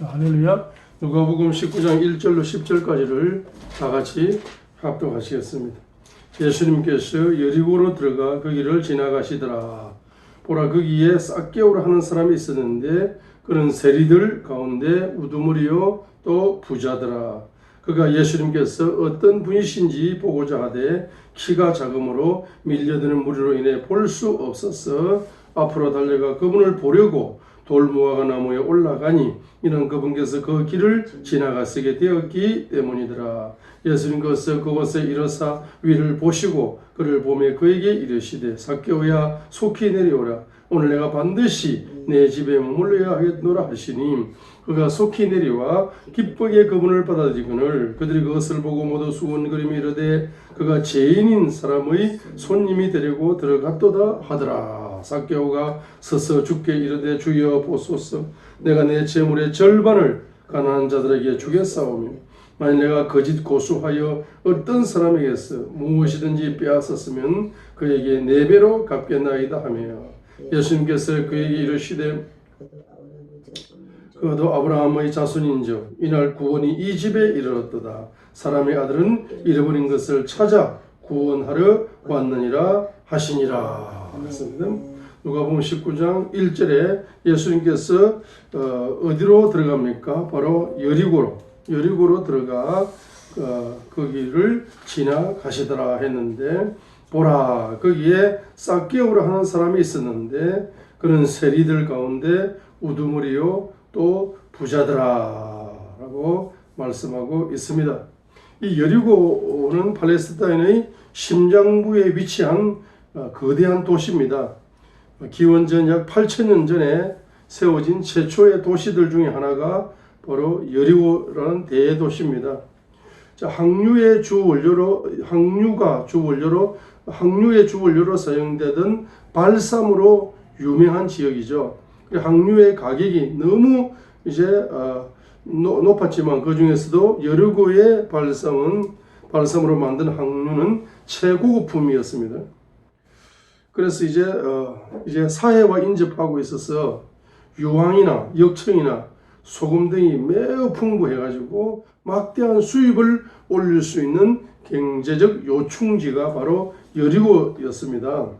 자, 할렐루야. 누가복음 19장 1절로 10절까지를 다 같이 합독하시겠습니다. 예수님께서 여리고로 들어가 그 길을 지나가시더라. 보라, 거기에 삭개오라 하는 사람이 있었는데 그는 세리들 가운데 우두머리요 또 부자더라. 그가 예수님께서 어떤 분이신지 보고자 하되 키가 작음으로 밀려드는 무리로 인해 볼 수 없어서 앞으로 달려가 그분을 보려고 돌무화과 나무에 올라가니 이는 그분께서 그 길을 지나가시게 되었기 때문이더라. 예수님께서 그곳에 이르사 위를 보시고 그를 보며 그에게 이르시되 삭개오야 속히 내려오라. 오늘 내가 반드시 내 집에 머물러야 하겠노라 하시니 그가 속히 내려와 기쁘게 그분을 받아들이거늘 그들이 그것을 보고 모두 수군거리며 이르되 그가 죄인인 사람의 손님이 되려고 들어갔도다 하더라. 삭개오가 서서 주께 이르되 주여 보소서, 내가 내 재물의 절반을 가난한 자들에게 주겠사오며 만일 내가 거짓 고수하여 어떤 사람에게서 무엇이든지 빼앗았으면 그에게 4배로 갚겠나이다 하며 예수님께서 그에게 이르시되 그도 아브라함의 자손인즉 이날 구원이 이 집에 이르렀도다. 사람의 아들은 잃어버린 것을 찾아 구원하러 왔느니라 하시니라. 누가복음 19장 1절에 예수님께서 어디로 들어갑니까? 바로 여리고로 들어가 그 길을 지나가시더라 했는데, 보라, 거기에 삭개오라 하는 사람이 있었는데 그는 세리들 가운데 우두머리요 또 부자더라 라고 말씀하고 있습니다. 이 여리고는 팔레스타인의 심장부에 위치한 거대한 도시입니다. 기원전 약 8,000년 전에 세워진 최초의 도시들 중에 하나가 바로 여리고라는 대도시입니다. 자, 항류의 주 원료로 사용되던 발삼으로 유명한 지역이죠. 항류의 가격이 너무 이제 높았지만 그 중에서도 여리고의 발삼으로 만든 항류는 최고급품이었습니다. 그래서 이제 사회와 인접하고 있어서 유황이나 역청이나 소금 등이 매우 풍부해가지고 막대한 수입을 올릴 수 있는 경제적 요충지가 바로 여리고였습니다.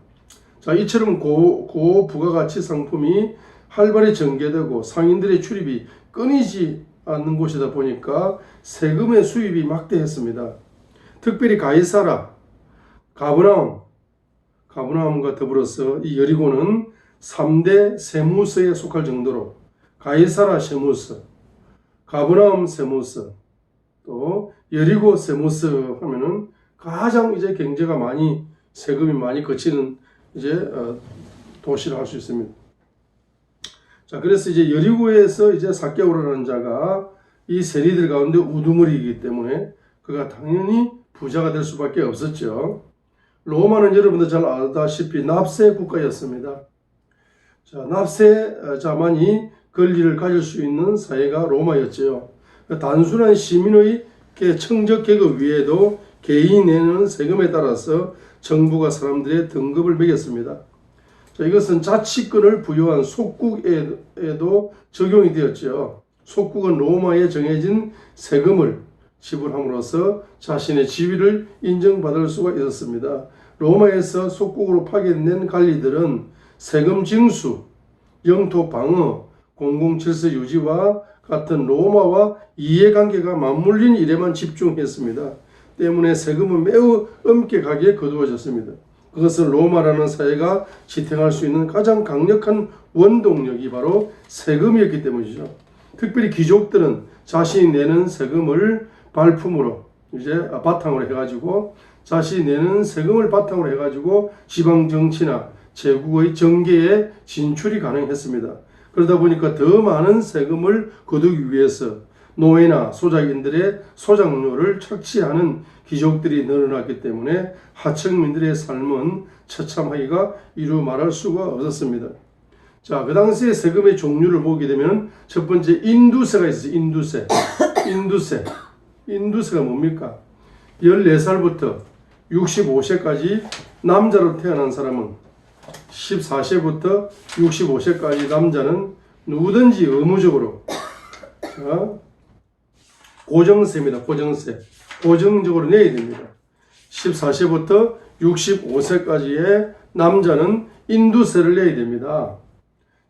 자, 이처럼 고부가가치 상품이 활발히 전개되고 상인들의 출입이 끊이지 않는 곳이다 보니까 세금의 수입이 막대했습니다. 특별히 가이사라, 가브나움과 더불어서 이 여리고는 3대 세무서에 속할 정도로 가이사라 세무서, 가브나움 세무서, 또 여리고 세무서 하면은 가장 이제 경제가 세금이 많이 거치는 도시를 할 수 있습니다. 자, 그래서 이제 여리고에서 삭개오라는 자가 이 세리들 가운데 우두머리이기 때문에 그가 당연히 부자가 될 수밖에 없었죠. 로마는 여러분들 잘 알다시피 납세 국가였습니다. 자, 납세자만이 권리를 가질 수 있는 사회가 로마였죠. 단순한 시민의 청적 계급 위에도 개인이 내는 세금에 따라서 정부가 사람들의 등급을 매겼습니다. 자, 이것은 자치권을 부여한 속국에도 적용이 되었죠. 속국은 로마에 정해진 세금을 지불함으로써 자신의 지위를 인정받을 수가 있었습니다. 로마에서 속국으로 파견된 관리들은 세금 징수, 영토 방어, 공공질서 유지와 같은 로마와 이해관계가 맞물린 일에만 집중했습니다. 때문에 세금은 매우 엄격하게 거두어졌습니다. 그것은 로마라는 사회가 지탱할 수 있는 가장 강력한 원동력이 바로 세금이었기 때문이죠. 특별히 귀족들은 자신이 내는 세금을 바탕으로 해가지고 지방 정치나 제국의 정계에 진출이 가능했습니다. 그러다 보니까 더 많은 세금을 거두기 위해서 노예나 소작인들의 소작료를 착취하는 귀족들이 늘어났기 때문에 하층민들의 삶은 처참하기가 이루 말할 수가 없었습니다. 자, 그 당시에 세금의 종류를 보게 되면 첫 번째 인두세가 있어요. 인두세가 뭡니까? 14살부터 65세까지 남자로 태어난 사람은 14세부터 65세까지 남자는 누구든지 의무적으로 자, 고정세입니다. 고정세. 고정적으로 내야 됩니다. 14세부터 65세까지의 남자는 인두세를 내야 됩니다.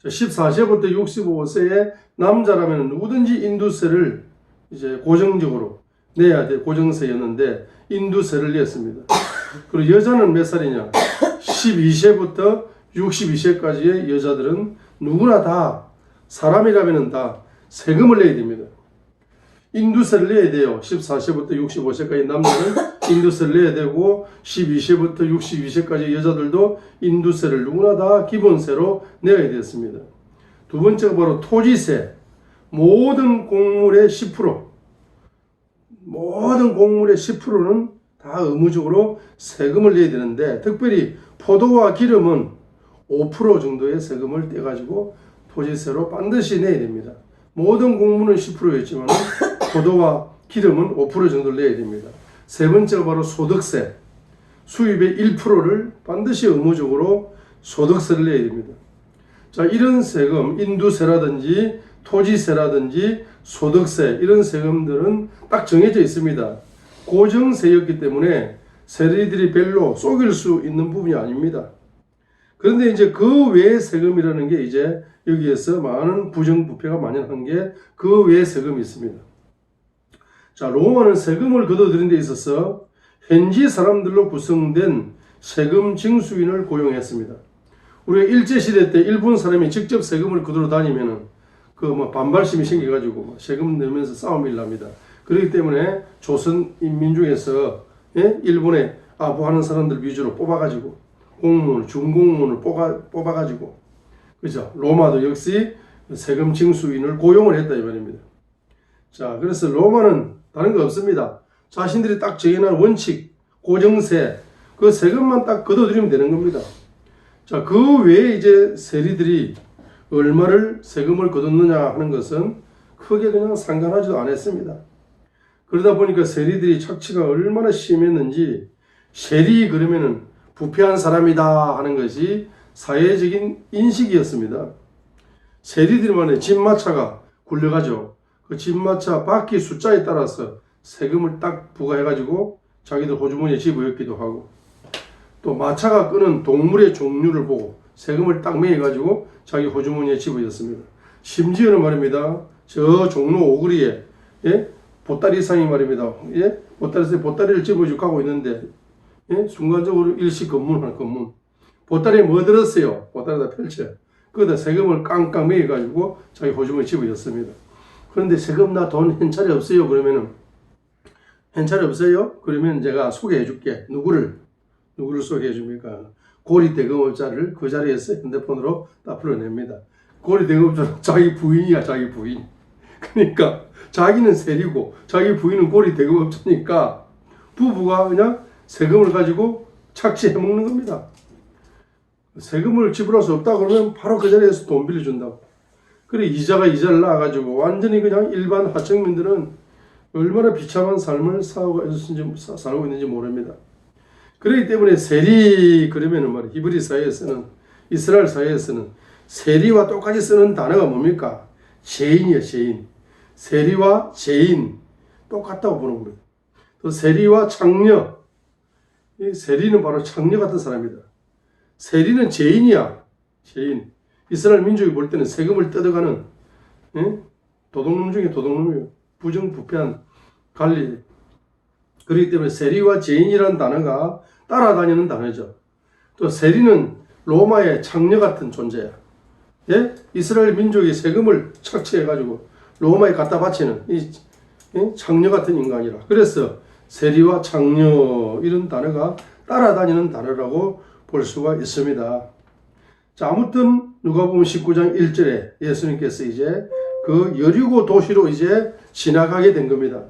14세부터 65세의 남자라면 누구든지 인두세를 이제 고정적으로 내야 돼. 고정세였는데 인두세를 냈습니다. 그리고 여자는 몇 살이냐? 12세부터 62세까지의 여자들은 누구나 다 사람이라면 다 세금을 내야 됩니다. 인두세를 내야 돼요. 14세부터 65세까지 남자는 인두세를 내야 되고 12세부터 62세까지 여자들도 인두세를 누구나 다 기본세로 내야 되었습니다. 두 번째가 바로 토지세. 모든 곡물의 10%, 모든 곡물의 10%는 다 의무적으로 세금을 내야 되는데 특별히 포도와 기름은 5% 정도의 세금을 떼가지고 토지세로 반드시 내야 됩니다. 모든 곡물은 10%였지만 포도와 기름은 5% 정도를 내야 됩니다. 세 번째가 바로 소득세. 수입의 1%를 반드시 의무적으로 소득세를 내야 됩니다. 자, 이런 세금, 인두세라든지 토지세라든지 소득세 이런 세금들은 딱 정해져 있습니다. 고정세였기 때문에 세리들이 별로 속일 수 있는 부분이 아닙니다. 그런데 이제 그 외의 세금이라는 게 이제 여기에서 많은 부정부패가 만연한 게 그 외의 세금이 있습니다. 자, 로마는 세금을 거둬들이는 데 있어서 현지 사람들로 구성된 세금 징수인을 고용했습니다. 우리가 일제시대 때 일본 사람이 직접 세금을 거두러 다니면은 반발심이 생겨가지고 세금 내면서 싸움이 납니다. 그렇기 때문에 조선 인민중에서 일본에 아부하는 사람들 위주로 뽑아가지고 공무원, 준공무원을 뽑아가지고 그죠? 로마도 역시 세금 징수인을 고용을 했다 이 말입니다. 자, 그래서 로마는 다른 거 없습니다. 자신들이 딱 정해놓은 원칙, 고정세, 그 세금만 딱 걷어들이면 되는 겁니다. 자, 그 외에 이제 세리들이 얼마를 세금을 거뒀느냐 하는 것은 크게 그냥 상관하지도 않았습니다. 그러다 보니까 세리들이 착취가 얼마나 심했는지 세리 그러면은 부패한 사람이다 하는 것이 사회적인 인식이었습니다. 세리들만의 집마차가 굴려가죠. 그 집마차 바퀴 숫자에 따라서 세금을 딱 부과해가지고 자기들 호주머니에 집어넣기도 하고 또 마차가 끄는 동물의 종류를 보고 세금을 딱 매겨가지고 자기 호주머니에 집어넣습니다. 심지어는 말입니다. 저 종로 오거리에 보따리상이 말입니다. 보따리를 집어주고 가고 있는데 순간적으로 일시 검문하는 검문. 보따리에 뭐 들었어요? 보따리에다 펼쳐. 거기다 세금을 깡깡 매겨가지고 자기 호주머니에 집어넣습니다. 그런데 세금 나 돈 현찰이 없어요. 그러면은 현찰이 없어요? 그러면 제가 소개해 줄게. 누구를 소개해 줍니까? 고리대금업자를 그 자리에서 핸드폰으로 딱 불러냅니다. 고리대금업자는 자기 부인이야, 자기 부인. 그러니까 자기는 세리고 자기 부인은 고리대금업자니까 부부가 그냥 세금을 가지고 착취해 먹는 겁니다. 세금을 지불할 수 없다 그러면 바로 그 자리에서 돈 빌려준다고. 그래 이자가 이자를 낳아가지고 완전히 그냥 일반 하층민들은 얼마나 비참한 삶을 살고 있는지 모릅니다. 그렇기 때문에 세리 그러면은 말이야 히브리 사회에서는 이스라엘 사회에서는 세리와 똑같이 쓰는 단어가 뭡니까? 죄인이에요, 죄인. 세리와 죄인 똑같다고 보는 겁니다. 또 세리와 창녀. 이 세리는 바로 창녀 같은 사람이다. 세리는 죄인이야, 죄인. 이스라엘 민족이 볼 때는 세금을 뜯어가는 도둑놈 중에 도둑놈이에요. 부정부패한 관리. 그렇기 때문에 세리와 죄인이라는 단어가 따라다니는 단어죠. 또 세리는 로마의 창녀 같은 존재야. 이스라엘 민족이 세금을 착취해가지고 로마에 갖다 바치는 이 창녀 같은 인간이라. 그래서 세리와 창녀 이런 단어가 따라다니는 단어라고 볼 수가 있습니다. 자, 아무튼 누가복음 19장 1절에 예수님께서 이제 그 여리고 도시로 이제 지나가게 된 겁니다.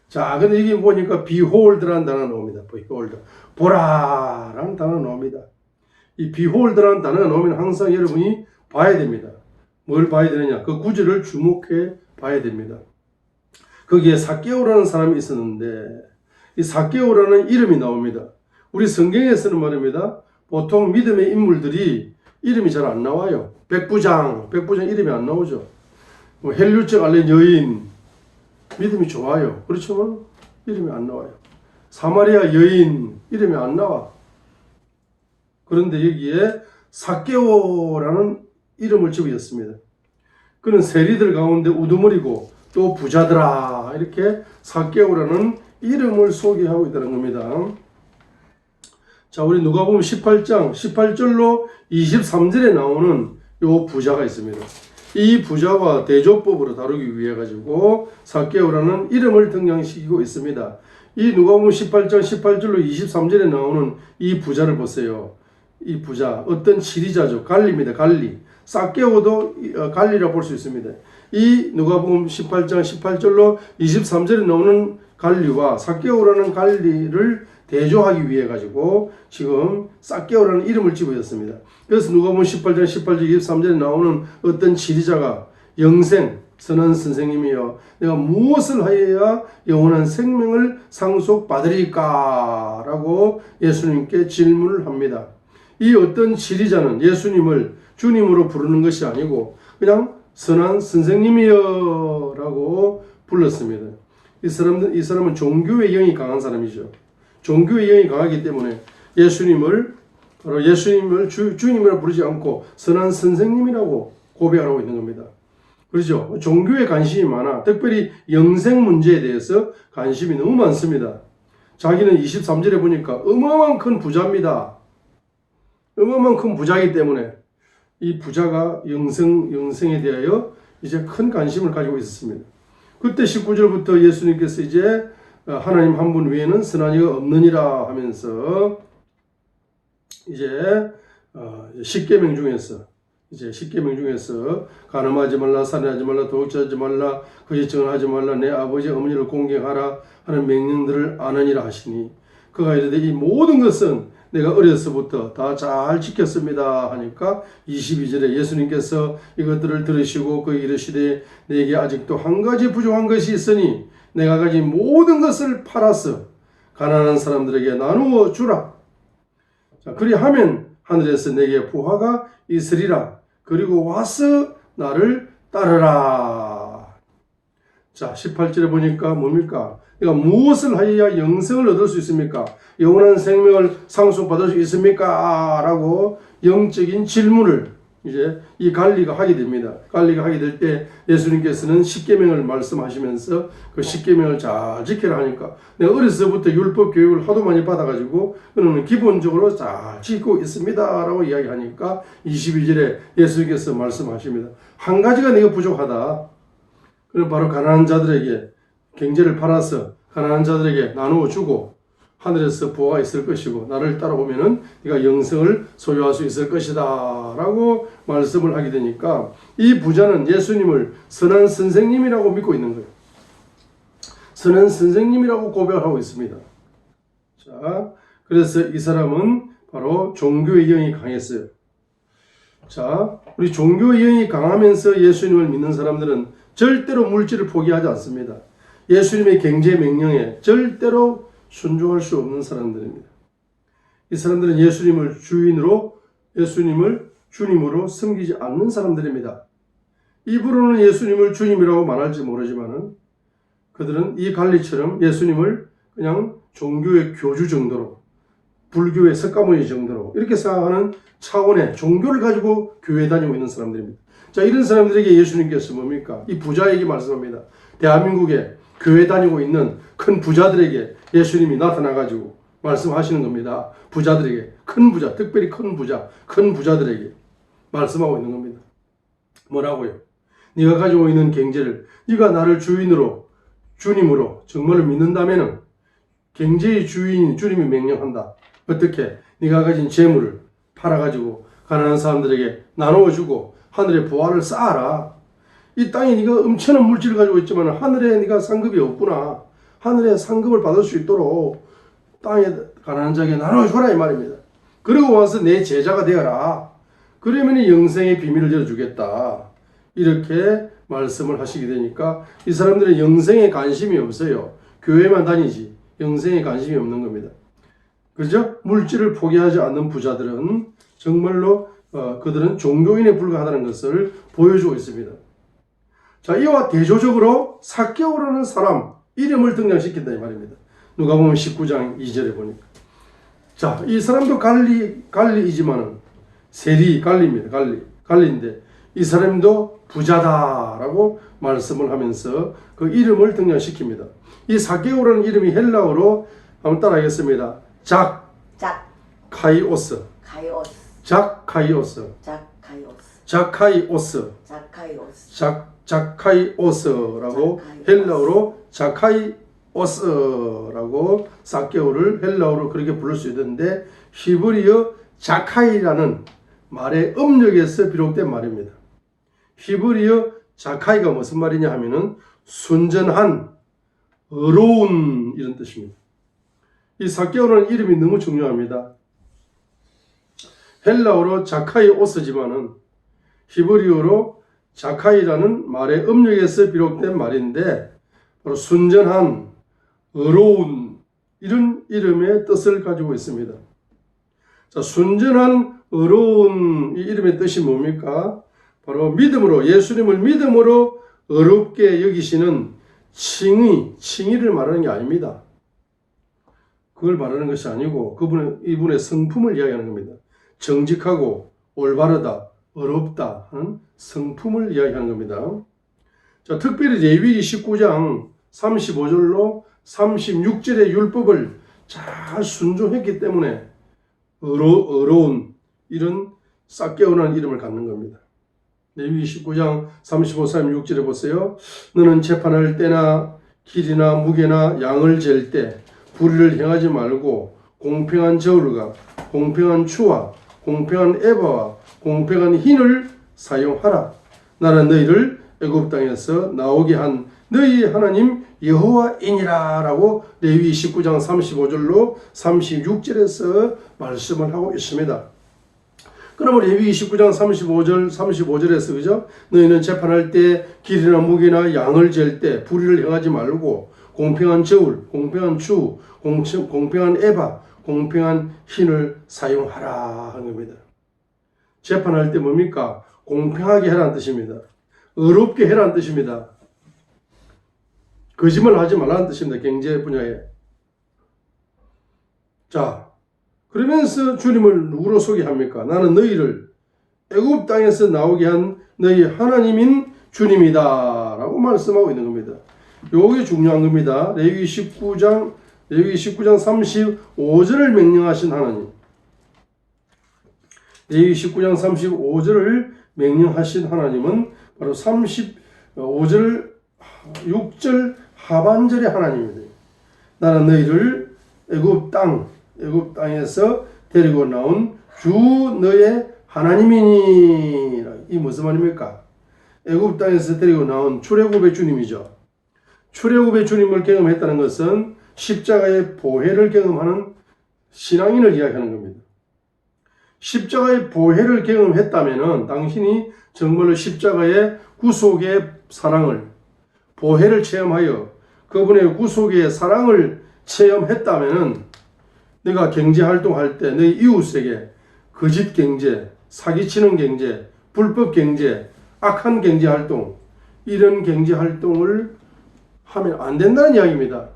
자, 근데 여기 보니까 behold라는 단어가 나옵니다. behold. 보라라는 단어가 나옵니다. 이 behold라는 단어가 나오면 항상 여러분이 봐야 됩니다. 뭘 봐야 되느냐? 그 구절을 주목해 봐야 됩니다. 거기에 삭개오라는 사람이 있었는데 이 삭개오라는 이름이 나옵니다. 우리 성경에서는 말입니다. 보통 믿음의 인물들이 이름이 잘 안 나와요. 백부장 이름이 안 나오죠. 뭐 헬류증 앓는 여인, 믿음이 좋아요. 그렇지만 이름이 안 나와요. 사마리아 여인, 이름이 안 나와. 그런데 여기에 삭개오라는 이름을 지었습니다. 그는 세리들 가운데 우두머리고 또 부자더라. 이렇게 삭개오라는 이름을 소개하고 있다는 겁니다. 자, 우리 누가복음 18장 18절로 23절에 나오는 요 부자가 있습니다. 이 부자와 대조법으로 다루기 위해 가지고 삭개오라는 이름을 등장시키고 있습니다. 이 누가복음 18장 18절로 23절에 나오는 이 부자를 보세요. 이 부자 어떤 지리자죠. 갈리입니다. 갈리. 삭개오도 갈리라 볼 수 있습니다. 이 누가복음 18장 18절로 23절에 나오는 갈리와 삭개오라는 갈리를 대조하기 위해 가지고 지금 삭개오라는 이름을 집어였습니다. 그래서 누가복음 18장 18절 23절에 나오는 어떤 지리자가 영생 선한 선생님이여 내가 무엇을 하여야 영원한 생명을 상속받으리까? 라고 예수님께 질문을 합니다. 이 어떤 지리자는 예수님을 주님으로 부르는 것이 아니고 그냥 선한 선생님이여 라고 불렀습니다. 이 사람은 종교의 영이 강한 사람이죠. 종교의 영이 강하기 때문에 예수님을 주님이라고 부르지 않고 선한 선생님이라고 고백하고 있는 겁니다. 그렇죠? 종교에 관심이 많아. 특별히 영생 문제에 대해서 관심이 너무 많습니다. 자기는 23절에 보니까 어마어마한 큰 부자입니다. 어마어마한 큰 부자이기 때문에 이 부자가 영생에 대하여 이제 큰 관심을 가지고 있었습니다. 그때 19절부터 예수님께서 이제 하나님 한 분 외에는 선한 이가 없느니라 하면서 이제 10계명 중에서 간음하지 말라, 살인하지 말라, 도둑질하지 말라, 거짓 증언하지 말라, 내 아버지 어머니를 공경하라 하는 명령들을 아느니라 하시니 그가 이르되 이 모든 것은 내가 어려서부터 다 잘 지켰습니다 하니까 22절에 예수님께서 이것들을 들으시고 그 이르시되 내게 아직도 한 가지 부족한 것이 있으니 내가 가진 모든 것을 팔아서 가난한 사람들에게 나누어 주라. 자, 그리하면 하늘에서 내게 부화가 있으리라. 그리고 와서 나를 따르라. 자, 18절에 보니까 뭡니까? 그러니까 무엇을 하여야 영생을 얻을 수 있습니까? 영원한 생명을 상속받을 수 있습니까? 라고 영적인 질문을 이제 이 갈리가 하게 됩니다. 갈리가 하게 될 때 예수님께서는 십계명을 말씀하시면서 그 십계명을 잘 지키라 하니까 내가 어려서부터 율법 교육을 하도 많이 받아가지고 그는 기본적으로 잘 지키고 있습니다 라고 이야기하니까 22절에 예수님께서 말씀하십니다. 한 가지가 내가 부족하다. 그는 바로 가난한 자들에게 경제를 팔아서 가난한 자들에게 나누어 주고 하늘에서 부화가 있을 것이고 나를 따라오면은 네가 영생을 소유할 수 있을 것이다 라고 말씀을 하게 되니까 이 부자는 예수님을 선한 선생님이라고 믿고 있는 거예요. 선한 선생님이라고 고백하고 있습니다. 자, 그래서 이 사람은 바로 종교의 영이 강했어요. 자, 우리 종교의 영이 강하면서 예수님을 믿는 사람들은 절대로 물질을 포기하지 않습니다. 예수님의 경제 명령에 절대로 순종할 수 없는 사람들입니다. 이 사람들은 예수님을 주님으로 섬기지 않는 사람들입니다. 입으로는 예수님을 주님이라고 말할지 모르지만은 그들은 이 갈리처럼 예수님을 그냥 종교의 교주 정도로, 불교의 석가모니 정도로 이렇게 생각하는 차원의 종교를 가지고 교회 다니고 있는 사람들입니다. 자, 이런 사람들에게 예수님께서 뭡니까? 이 부자에게 말씀합니다. 대한민국에 교회 다니고 있는 큰 부자들에게 예수님이 나타나가지고 말씀하시는 겁니다. 부자들에게, 큰 부자, 특별히 큰 부자들에게 말씀하고 있는 겁니다. 뭐라고요? 네가 가지고 있는 경제를 네가 나를 주님으로 정말로 믿는다면은 경제의 주인인 주님이 명령한다. 어떻게? 네가 가진 재물을 팔아가지고 가난한 사람들에게 나누어주고 하늘에 부활을 쌓아라. 이 땅에 네가 엄청난 물질을 가지고 있지만 하늘에 네가 상급이 없구나. 하늘에 상급을 받을 수 있도록 땅에 가난한 자에게 나눠줘라 이 말입니다. 그리고 와서 내 제자가 되어라. 그러면 영생의 비밀을 열어주겠다. 이렇게 말씀을 하시게 되니까 이 사람들은 영생에 관심이 없어요. 교회만 다니지 영생에 관심이 없는 겁니다. 그죠? 물질을 포기하지 않는 부자들은 정말로 그들은 종교인에 불과하다는 것을 보여주고 있습니다. 자, 이와 대조적으로 삭개오라는 사람 이름을 등장시킨다 이 말입니다. 누가복음 19장 2절에 보니까. 자, 이 사람도 갈리이지만은 갈리입니다. 갈리인데 이 사람도 부자다라고 말씀을 하면서 그 이름을 등장시킵니다. 이 삭개오라는 이름이 헬라어로 한번 따라하겠습니다. 카이오스. 자카이오스라고 헬라어로 자카이오스라고 삭개오를 헬라어로 그렇게 부를 수 있는데 히브리어 자카이라는 말의 음력에서 비롯된 말입니다. 히브리어 자카이가 무슨 말이냐 하면은 순전한, 의로운 이런 뜻입니다. 이 삭개오라는 이름이 너무 중요합니다. 헬라어로 자카이오스지만은 히브리어로 자카이라는 말의 음력에서 비롯된 말인데 바로 순전한, 의로운 이런 이름의 뜻을 가지고 있습니다. 자, 순전한, 의로운 이 이름의 뜻이 뭡니까? 바로 믿음으로, 예수님을 믿음으로 의롭게 여기시는 칭의를 말하는 게 아닙니다. 그걸 말하는 것이 아니고 이분의 성품을 이야기하는 겁니다. 정직하고 올바르다, 의롭다 하는 성품을 이야기하는 겁니다. 자, 특별히 레위기 19장 35절로 36절의 율법을 잘 순종했기 때문에 의로운 이런 삭개오라는 이름을 갖는 겁니다. 레위기 19장 35, 36절에 보세요. 너는 재판할 때나 길이나 무게나 양을 잴 때 불의를 행하지 말고 공평한 저울과 공평한 추와 공평한 에바와 공평한 흰을 사용하라. 나는 너희를 애굽 땅에서 나오게 한 너희 하나님 여호와이니라 라고 레위기 19장 35절로 36절에서 말씀을 하고 있습니다. 그러면 레위기 19장 35절에서 그죠? 너희는 재판할 때 길이나 무게나 양을 잴 때 불의를 행하지 말고 공평한 저울, 공평한 추, 공평한 에바, 공평한 흰을 사용하라 하는 겁니다. 재판할 때 뭡니까? 공평하게 해라는 뜻입니다. 의롭게 해라는 뜻입니다. 거짓말 하지 말라는 뜻입니다. 경제 분야에. 자, 그러면서 주님을 누구로 소개합니까? 나는 너희를 애굽 땅에서 나오게 한 너희 하나님인 주님이다 라고 말씀하고 있는 겁니다. 요게 중요한 겁니다. 레위기 19장 35절을 명령하신 하나님. 레위기 19장 35절을 명령하신 하나님은 바로 35절 6절 하반절의 하나님입니다. 나는 너희를 애굽 땅에서 데리고 나온 주 너의 하나님이니. 이 무슨 말입니까? 애굽 땅에서 데리고 나온 출애굽의 주님이죠. 출애굽의 주님을 경험했다는 것은 십자가의 보혜를 경험하는 신앙인을 이야기하는 겁니다. 십자가의 보혜를 경험했다면 당신이 정말로 십자가의 구속의 사랑을, 보혜를 체험하여 그분의 구속의 사랑을 체험했다면 내가 경제활동할 때 너희 이웃에게 거짓 경제, 사기치는 경제, 불법 경제, 악한 경제활동, 이런 경제활동을 하면 안 된다는 이야기입니다.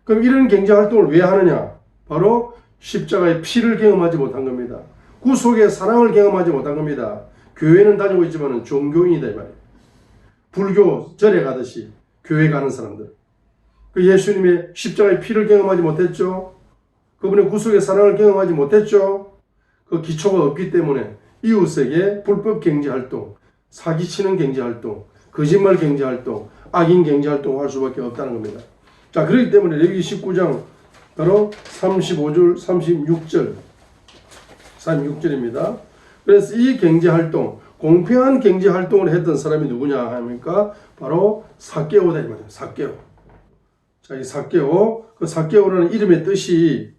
그럼 이런 경제활동을 왜 하느냐? 바로 십자가의 피를 경험하지 못한 겁니다. 구속의 사랑을 경험하지 못한 겁니다. 교회는 다니고 있지만 종교인이다 이 말이에요. 불교 절에 가듯이 교회 가는 사람들. 그 예수님의 십자가의 피를 경험하지 못했죠. 그분의 구속의 사랑을 경험하지 못했죠. 그 기초가 없기 때문에 이웃에게 불법 경제활동, 사기치는 경제활동, 거짓말 경제활동, 악인 경제활동을 할 수밖에 없다는 겁니다. 자, 그렇기 때문에 레위기 19장 바로 35절, 36절입니다. 그래서 이 경제활동, 공평한 경제활동을 했던 사람이 누구냐 합니까? 바로 삭개오다 이 말이에요. 삭개오. 자, 이 삭개오, 그 삭개오라는 이름의 뜻이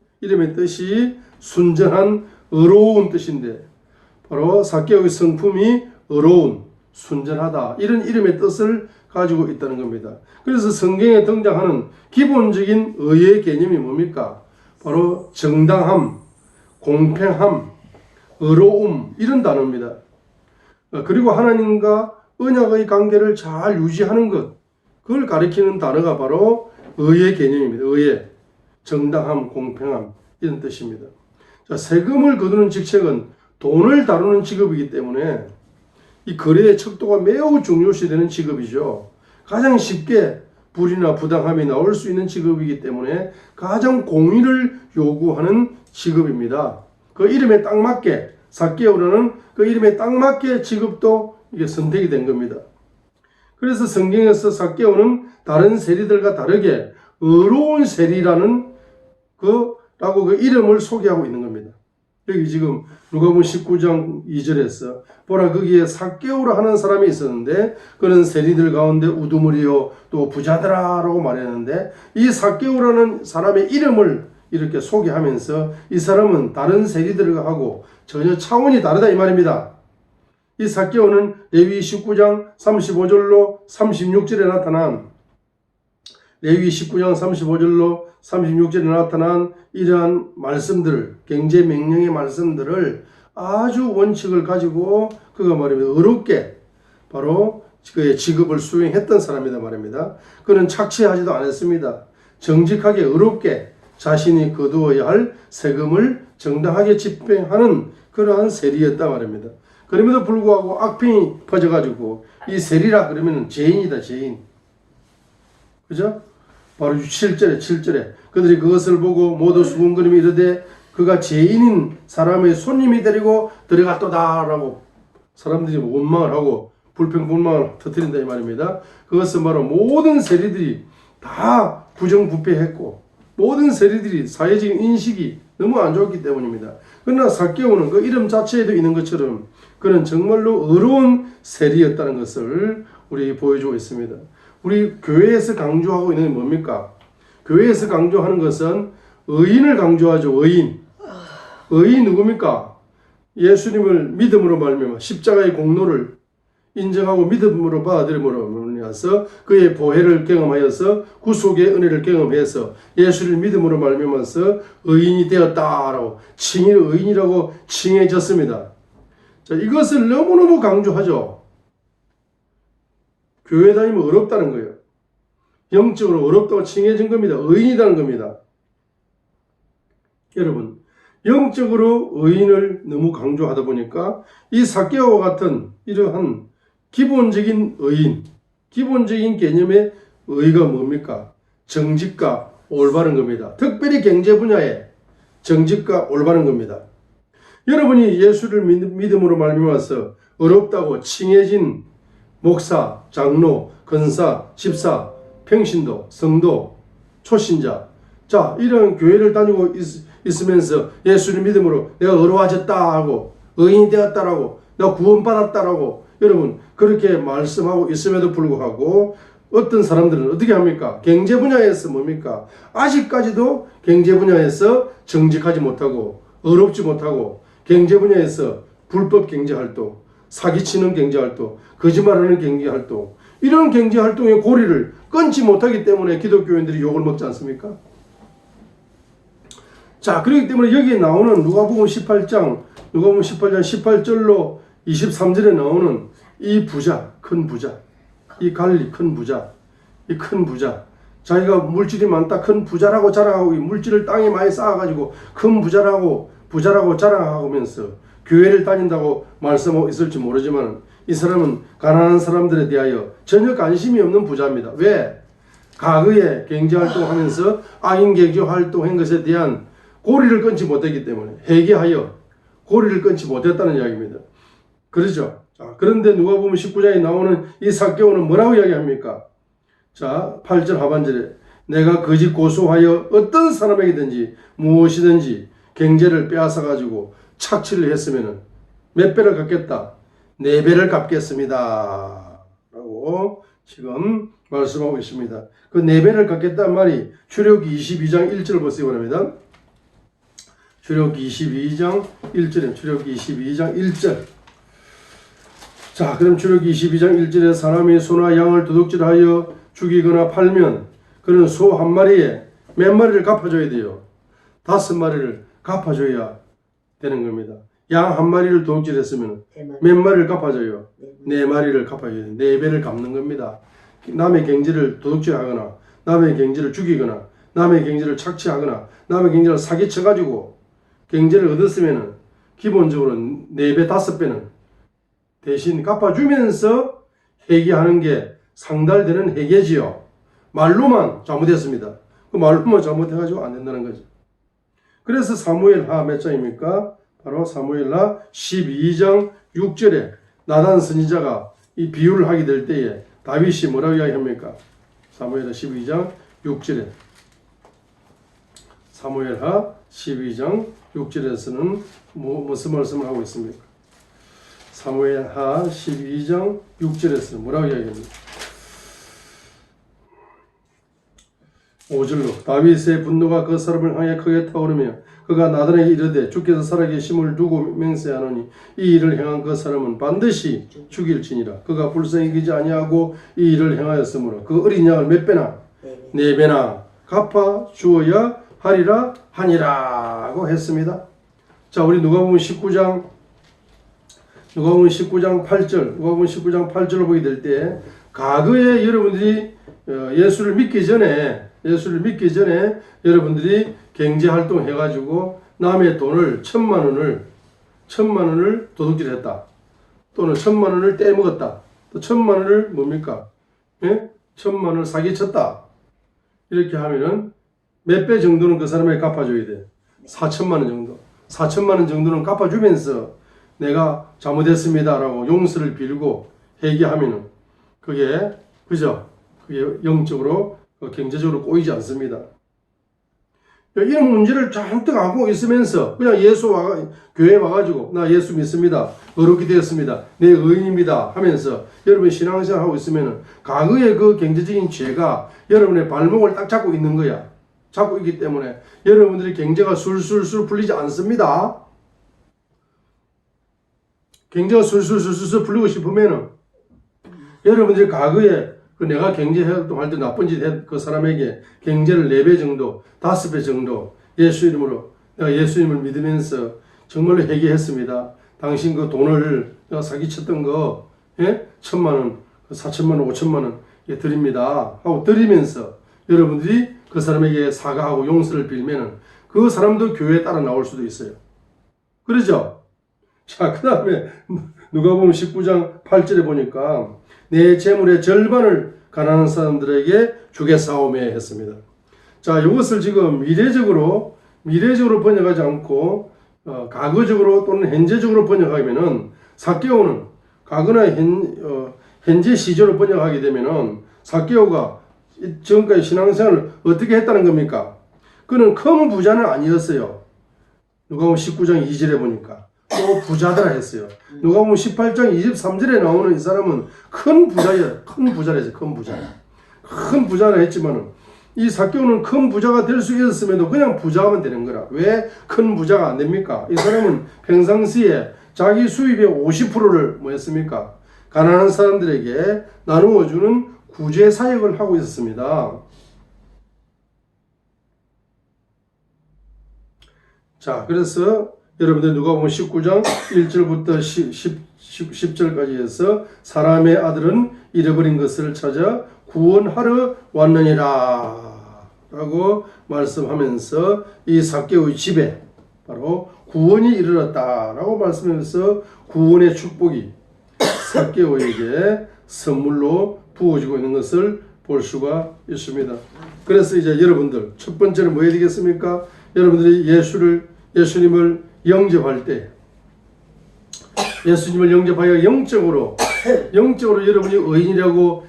순전한, 의로운 뜻인데 바로 삭개오의 성품이 의로운, 순전하다 이런 이름의 뜻을 가지고 있다는 겁니다. 그래서 성경에 등장하는 기본적인 의의 개념이 뭡니까? 바로 정당함, 공평함, 의로움 이런 단어입니다. 그리고 하나님과 언약의 관계를 잘 유지하는 것, 그걸 가리키는 단어가 바로 의의 개념입니다. 의의, 정당함, 공평함 이런 뜻입니다. 자, 세금을 거두는 직책은 돈을 다루는 직업이기 때문에 이 거래의 척도가 매우 중요시되는 직업이죠. 가장 쉽게 불이나 부당함이 나올 수 있는 직업이기 때문에 가장 공의를 요구하는 직업입니다. 그 이름에 딱 맞게 삭개오라는 그 이름에 딱 맞게 직업도 이게 선택이 된 겁니다. 그래서 성경에서 삭개오는 다른 세리들과 다르게 의로운 세리라는 라고 그 이름을 소개하고 있는 겁니다. 여기 지금 누가복음 19장 2절에서 보라 거기에 삭개오라 하는 사람이 있었는데 그는 세리들 가운데 우두머리요 또 부자더라라고 말했는데 이 삭개오라는 사람의 이름을 이렇게 소개하면서 이 사람은 다른 세리들과 하고 전혀 차원이 다르다 이 말입니다. 이 삭개오는 레위 19장 35절로 36절에 나타난 레위 19장 35절로 36절에 나타난 이러한 말씀들을 경제 명령의 말씀들을 아주 원칙을 가지고 그가 말입니다. 의롭게 바로 그의 직업을 수행했던 사람이다 말입니다. 그는 착취하지도 않았습니다. 정직하게 의롭게 자신이 거두어야 할 세금을 정당하게 집행하는 그러한 세리였다 말입니다. 그럼에도 불구하고 악평이 퍼져가지고 이 세리라 그러면 죄인이다 죄인. 그죠? 바로 7절에 그들이 그것을 보고 모두 수군거리며 이르되 그가 죄인인 사람의 손님이 데리고 들어갔도다라고 사람들이 원망을 하고 불평불만을 터뜨린다 이 말입니다. 그것은 바로 모든 세리들이 다 부정부패했고 모든 세리들이 사회적인 인식이 너무 안 좋았기 때문입니다. 그러나 삭개오는 그 이름 자체에도 있는 것처럼 그는 정말로 의로운 세리였다는 것을 우리 보여주고 있습니다. 우리 교회에서 강조하고 있는 게 뭡니까? 교회에서 강조하는 것은 의인을 강조하죠. 의인. 의인 누굽니까? 예수님을 믿음으로 말미암아 십자가의 공로를 인정하고 믿음으로 받아들임으로써 그의 보혜를 경험하여서 구속의 은혜를 경험해서 예수를 믿음으로 말미암아서 의인이 되었다라고 칭의 의인이라고 칭해졌습니다. 자, 이것을 너무너무 강조하죠. 교회 다니면 어렵다는 거예요. 영적으로 어렵다고 칭해진 겁니다. 의인이라는 겁니다. 여러분, 영적으로 의인을 너무 강조하다 보니까 이 삭개오와 같은 이러한 기본적인 의인, 기본적인 개념의 의가 뭡니까? 정직과 올바른 겁니다. 특별히 경제 분야에 정직과 올바른 겁니다. 여러분이 예수를 믿음으로 말미암아서 어렵다고 칭해진 목사, 장로, 권사, 집사, 평신도, 성도, 초신자 자 이런 교회를 다니고 있으면서 예수를 믿음으로 내가 어려워졌다 하고 의인이 되었다라고 내가 구원받았다라고 여러분 그렇게 말씀하고 있음에도 불구하고 어떤 사람들은 어떻게 합니까? 경제 분야에서 뭡니까? 아직까지도 경제 분야에서 정직하지 못하고 어렵지 못하고 경제 분야에서 불법 경제활동, 사기치는 경제활동, 거짓말하는 경제활동 이런 경제활동의 고리를 끊지 못하기 때문에 기독교인들이 욕을 먹지 않습니까? 자, 그렇기 때문에 여기에 나오는 누가복음 18장 18절로 23절에 나오는 이 부자, 큰 부자, 이 갈리 큰 부자, 이 큰 부자, 자기가 물질이 많다, 큰 부자라고 자랑하고 이 물질을 땅에 많이 쌓아가지고 큰 부자라고 자랑하면서 교회를 다닌다고 말씀하고 있을지 모르지만 이 사람은 가난한 사람들에 대하여 전혀 관심이 없는 부자입니다. 왜? 과거에 경제활동하면서 악인 경제활동한 것에 대한 고리를 끊지 못했기 때문에 회개하여 고리를 끊지 못했다는 이야기입니다. 그렇죠? 자, 그런데 누가복음 19장에 나오는 이 삭개오는 뭐라고 이야기합니까? 자, 8절 하반절에 내가 거짓 고소하여 어떤 사람에게든지 무엇이든지 경제를 빼앗아 가지고 착취를 했으면 몇 배를 갚겠다? 4배를 갚겠습니다. 라고 지금 말씀하고 있습니다. 그 4배를 갚겠다는 말이 출애굽기 22장 1절 보세요. 바랍니다. 출애굽기 22장 1절에 출애굽기 22장 1절. 자, 그럼 출애굽기 22장 1절에 사람이 소나 양을 도둑질하여 죽이거나 팔면 그는 소 한 마리에 몇 마리를 갚아줘야 돼요? 5마리를 갚아줘야 되는 겁니다. 양 한 마리를 도둑질했으면 몇 마리를 갚아줘요? 네 마리를 갚아야 돼. 네 배를 갚는 겁니다. 남의 경제를 도둑질하거나 남의 경제를 죽이거나 남의 경제를 착취하거나 남의 경제를 사기쳐가지고 경제를 얻었으면은 기본적으로 4배, 5배는 대신 갚아주면서 회개하는 게 상달되는 회개지요. 말로만 잘못했습니다. 그 말로만 잘못해가지고 안 된다는 거죠. 그래서 사무엘하 몇 장입니까? 바로 사무엘하 12장 6절에 나단 선지자가 이 비유를 하게 될 때에 다윗이 뭐라고 이야기합니까? 사무엘하 12장 6절에 사무엘하 12장 6절에서는 무슨 말씀을 하고 있습니까? 사무엘하 12장 6절에서는 뭐라고 이야기합니까? 5절로 다윗의 분노가 그 사람을 향해 크게 타오르며 그가 나단에게 이르되 주께서 살아계심을 두고 맹세하노니 이 일을 행한 그 사람은 반드시 죽일지니라. 그가 불쌍히 여기지 아니하고 이 일을 행하였으므로 그 어린 양을 몇 배나? 4배나 갚아 주어야 하리라 하니라고 했습니다. 자, 우리 누가복음 19장 8절 을 보게 될 때 과거에 여러분들이 예수를 믿기 전에 여러분들이 경제 활동 해가지고 남의 돈을 1,000만 원을 도둑질했다. 또는 1,000만 원을 떼먹었다. 또 1,000만 원을 뭡니까? 예? 1,000만 원을 사기쳤다. 이렇게 하면은 몇 배 정도는 그 사람에게 갚아줘야 돼. 4,000만 원 정도. 4,000만 원 정도는 갚아주면서 내가 잘못했습니다라고 용서를 빌고 회개하면은 그게 그죠? 그게 영적으로 경제적으로 꼬이지 않습니다. 이런 문제를 잔뜩 하고 있으면서 그냥 교회에 와가지고 나 예수 믿습니다. 어렵게 되었습니다. 내 의인입니다. 하면서 여러분 신앙생활 하고 있으면 과거의 그 경제적인 죄가 여러분의 발목을 딱 잡고 있는 거야. 잡고 있기 때문에 여러분들이 경제가 술술술 풀리지 않습니다. 경제가 술술술 풀리고 싶으면은 여러분들이 과거에 내가 경제 활동할 때 나쁜 짓 한 그 사람에게 경제를 4배 정도, 5배 정도 예수 이름으로 내가 예수님을 믿으면서 정말로 회개했습니다. 당신 그 돈을 내가 사기쳤던 거 1,000만 원, 4,000만 원, 5,000만 원 드립니다. 하고 드리면서 여러분들이 그 사람에게 사과하고 용서를 빌면은 그 사람도 교회에 따라 나올 수도 있어요. 그러죠? 자, 그 다음에 누가복음 19장 8절에 보니까 내 재물의 절반을 가난한 사람들에게 주겠사오매 했습니다. 자, 이것을 지금 미래적으로 번역하지 않고 과거적으로 또는 현재적으로 번역하면은 삭개오는 과거나 현재 시제로 번역하게 되면은 삭개오가 지금까지 신앙생활을 어떻게 했다는 겁니까? 그는 큰 부자는 아니었어요. 누가복음 19장 2절에 보니까 또 부자더라 했어요. 누가복음 18장 23절에 나오는 이 사람은 큰 부자예요. 큰 부자래서 큰 부자라 했지만은 이 삭개오는 큰 부자가 될 수 있었음에도 그냥 부자하면 되는 거라. 왜 큰 부자가 안 됩니까? 이 사람은 평상시에 자기 수입의 50%를 뭐 했습니까? 가난한 사람들에게 나누어 주는 구제 사역을 하고 있었습니다. 자, 그래서 여러분들 누가복음 19장 1절부터 10절까지 해서 사람의 아들은 잃어버린 것을 찾아 구원하러 왔느니라 라고 말씀하면서 이 삭개오의 집에 바로 구원이 이르렀다 라고 말씀하면서 구원의 축복이 삭개오에게 선물로 부어지고 있는 것을 볼 수가 있습니다. 그래서 이제 여러분들 첫 번째는 뭐 해야 되겠습니까? 여러분들이 예수님을 영접할 때 예수님을 영접하여 영적으로 여러분이 의인이라고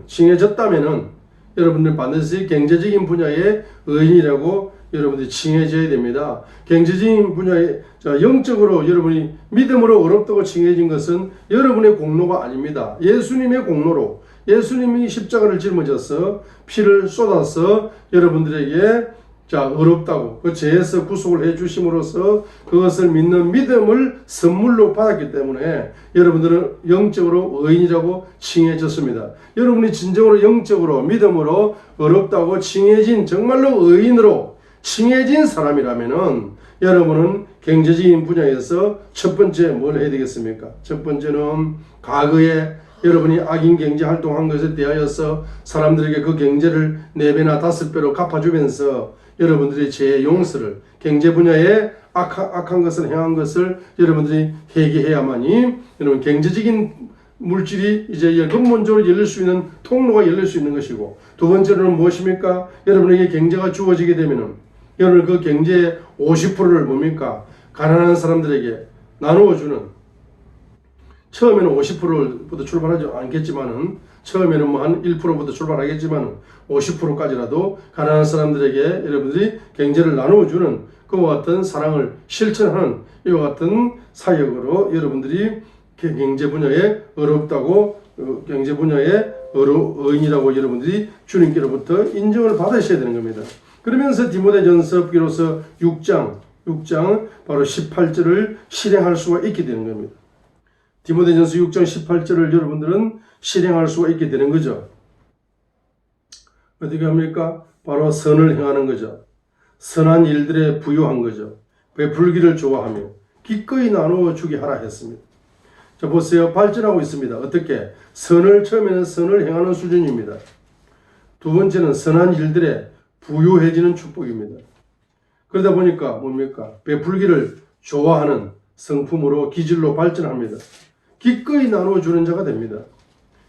칭해졌다면은 여러분들 반드시 경제적인 분야의 의인이라고 여러분들이 칭해져야 됩니다. 경제적인 분야에 영적으로 여러분이 믿음으로 어렵다고 칭해진 것은 여러분의 공로가 아닙니다. 예수님의 공로로 예수님이 십자가를 짊어져서 피를 쏟아서 여러분들에게 어렵다고 그 죄에서 구속을 해주심으로써 그것을 믿는 믿음을 선물로 받았기 때문에 여러분들은 영적으로 의인이라고 칭해졌습니다. 여러분이 진정으로 영적으로 믿음으로 어렵다고 칭해진 정말로 의인으로 칭해진 사람이라면은 여러분은 경제적인 분야에서 첫 번째 뭘 해야 되겠습니까? 첫 번째는 과거에 여러분이 악인 경제 활동한 것에 대하여서 사람들에게 그 경제를 4배나 5배로 갚아주면서 여러분들이 제 용서를 경제 분야에 악한 것을 행한 것을 여러분들이 회개해야만이 여러분 경제적인 물질이 이제 근본적으로 열릴 수 있는 통로가 열릴 수 있는 것이고, 두 번째로는 무엇입니까? 여러분에게 경제가 주어지게 되면은 여러분 그 경제의 50%를 뭡니까? 가난한 사람들에게 나누어주는, 처음에는 50%부터 출발하지 않겠지만은 처음에는 뭐 한 1%부터 출발하겠지만은 50%까지라도 가난한 사람들에게 여러분들이 경제를 나누어주는 그와 같은 사랑을 실천하는 이와 같은 사역으로 여러분들이 경제 분야에 어렵다고, 경제 분야에 의인이라고 여러분들이 주님께로부터 인정을 받으셔야 되는 겁니다. 그러면서 디모데전서 비로소 6장 바로 18절을 실행할 수가 있게 되는 겁니다. 디모데전서 6장 18절을 여러분들은 실행할 수가 있게 되는 거죠. 어떻게 합니까? 바로 선을 행하는 거죠. 선한 일들에 부유한 거죠. 베풀기를 좋아하며 기꺼이 나누어 주게 하라 했습니다. 자, 보세요. 발전하고 있습니다. 어떻게? 처음에는 선을 행하는 수준입니다. 두 번째는 선한 일들에 부유해지는 축복입니다. 그러다 보니까 뭡니까? 베풀기를 좋아하는 성품으로 기질로 발전합니다. 기꺼이 나눠주는 자가 됩니다.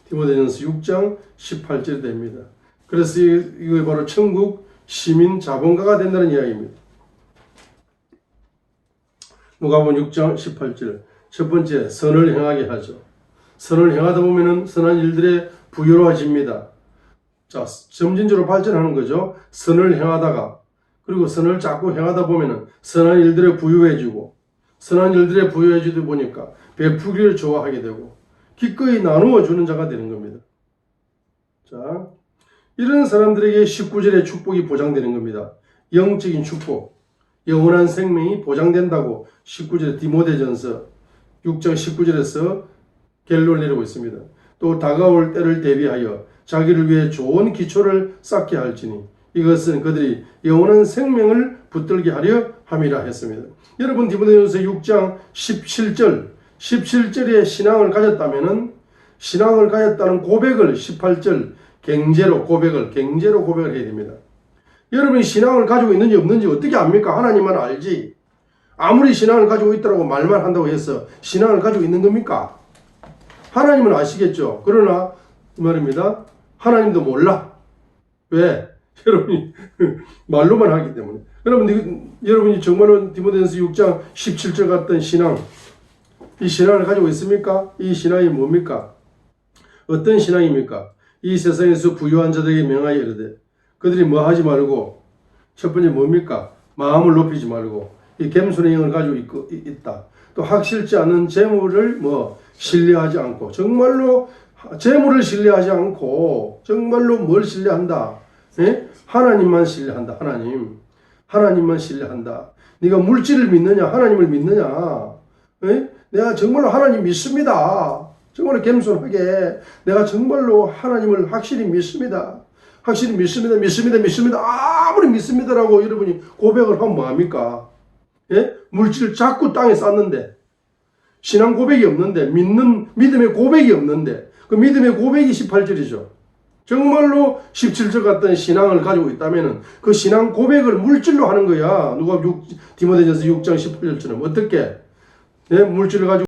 디모데전서 6장 18절이 됩니다. 그래서 이거 바로 천국 시민 자본가가 된다는 이야기입니다. 누가복음 6장 18절. 첫 번째, 선을 행하게 하죠. 선을 행하다 보면은 선한 일들에 부유로워집니다. 자, 점진적으로 발전하는 거죠. 선을 행하다가, 그리고 선을 자꾸 행하다 보면은 선한 일들에 부유해지고, 선한 일들에 부유해지다 보니까 베푸기를 좋아하게 되고, 기꺼이 나누어 주는 자가 되는 겁니다. 자, 이런 사람들에게 19절의 축복이 보장되는 겁니다. 영적인 축복, 영원한 생명이 보장된다고 19절 디모데전서 6장 19절에서 결론을 내리고 있습니다. 또 다가올 때를 대비하여 자기를 위해 좋은 기초를 쌓게 할지니 이것은 그들이 영원한 생명을 붙들게 하려 함이라 했습니다. 여러분 디모데전서 6장 17절에 신앙을 가졌다는 고백을 18절 경제로 고백을 해야 됩니다. 여러분이 신앙을 가지고 있는지 없는지 어떻게 압니까? 하나님만 알지. 아무리 신앙을 가지고 있다고 말만 한다고 해서 신앙을 가지고 있는 겁니까? 하나님은 아시겠죠. 그러나 이 말입니다. 하나님도 몰라. 왜? 여러분이 말로만 하기 때문에. 여러분이 정말로 디모데전서 6장 17절 같은 신앙, 이 신앙을 가지고 있습니까? 이 신앙이 뭡니까? 어떤 신앙입니까? 이 세상에서 부유한 자들에게 명하여 이르되 그들이 뭐 하지 말고, 첫 번째 뭡니까? 마음을 높이지 말고 이 겸손의 영을 가지고 있다. 또 확실치 않은 재물을 신뢰하지 않고, 정말로 재물을 신뢰하지 않고 정말로 뭘 신뢰한다? 하나님만 신뢰한다. 하나님만 신뢰한다. 네가 물질을 믿느냐? 하나님을 믿느냐? 내가 정말로 하나님 믿습니다. 정말로 겸손하게 내가 정말로 하나님을 확실히 믿습니다. 아무리 믿습니다라고 여러분이 고백을 하면 뭐합니까? 물질을 자꾸 땅에 쌓는데, 신앙 고백이 없는데, 믿음의 고백이 없는데, 그 믿음의 고백이 18절이죠. 정말로 17절 같은 신앙을 가지고 있다면 그 신앙 고백을 물질로 하는 거야. 디모데전서 6장 18절처럼. 어떻게? 물질을 가지고